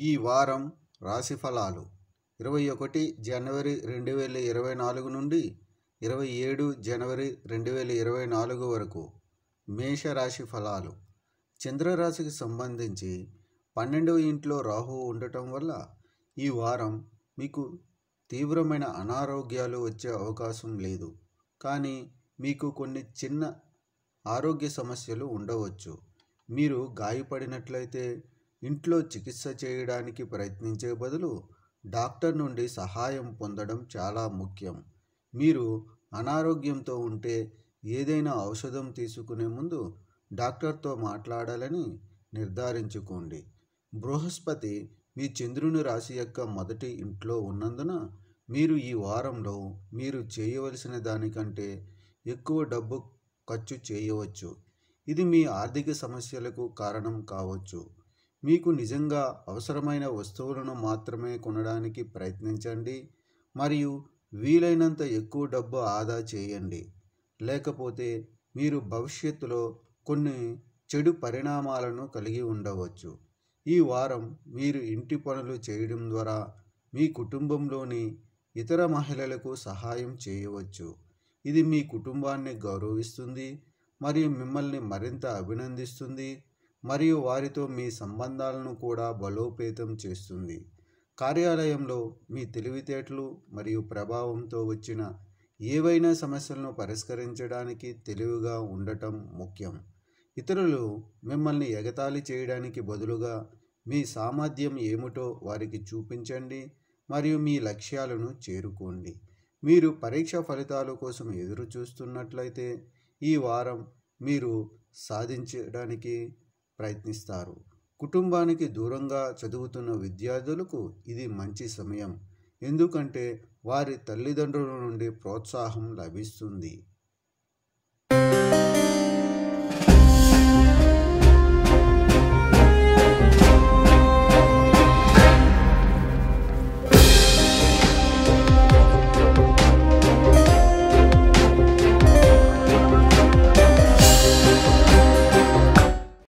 ఈ వారం రాశి ఫలాలు 21 జనవరి 2024 నుండి 27 జనవరి 2024 వరకు మేషరాశి ఫలాలు. చంద్రరాశికి సంబంధించి 12వ ఇంట్లో రాహువు ఉండటం వల్ల ఈ వారం మీకు తీవ్రమైన అనారోగ్యాలు వచ్చే అవకాశం లేదు. కానీ మీకు కొన్ని చిన్న ఆరోగ్య సమస్యలు ఉండవచ్చు. మీరు గాయపడినట్లయితే ఇంట్లో చికిత్స చేయడానికి ప్రయత్నించే బదులు డాక్టర్ నుండి సహాయం పొందడం చాలా ముఖ్యం. మీరు అనారోగ్యంతో ఉంటే ఏదైనా ఔషధం తీసుకునే ముందు డాక్టర్తో మాట్లాడాలని నిర్ధారించుకోండి. బృహస్పతి మీ చంద్రుని రాశి యొక్క మొదటి ఇంట్లో ఉన్నందున మీరు ఈ వారంలో మీరు చేయవలసిన దానికంటే ఎక్కువ డబ్బు ఖర్చు చేయవచ్చు. ఇది మీ ఆర్థిక సమస్యలకు కారణం కావచ్చు. మీకు నిజంగా అవసరమైన వస్తువులను మాత్రమే కొనడానికి ప్రయత్నించండి మరియు వీలైనంత ఎక్కువ డబ్బు ఆదా చేయండి. లేకపోతే మీరు భవిష్యత్తులో కొన్ని చెడు పరిణామాలను కలిగి ఉండవచ్చు. ఈ వారం మీరు ఇంటి పనులు చేయడం ద్వారా మీ కుటుంబంలోని ఇతర మహిళలకు సహాయం చేయవచ్చు. ఇది మీ కుటుంబాన్ని గౌరవిస్తుంది మరియు మిమ్మల్ని మరింత అభినందిస్తుంది మరియు వారితో మీ సంబంధాలను కూడా బలోపేతం చేస్తుంది. కార్యాలయంలో మీ తెలివితేటలు మరియు ప్రభావంతో వచ్చిన ఏవైనా సమస్యలను పరిష్కరించడానికి తెలివిగా ఉండటం ముఖ్యం. ఇతరులు మిమ్మల్ని ఎగతాళి చేయడానికి బదులుగా మీ సామర్థ్యం ఏమిటో వారికి చూపించండి మరియు మీ లక్ష్యాలను చేరుకోండి. మీరు పరీక్ష ఫలితాల కోసం ఎదురు చూస్తున్నట్లయితే ఈ వారం మీరు సాధించడానికి ప్రయత్నిస్తారు. కుటుంబానికి దూరంగా చదువుతున్న విద్యార్థులకు ఇది మంచి సమయం, ఎందుకంటే వారి తల్లిదండ్రుల నుండి ప్రోత్సాహం లభిస్తుంది.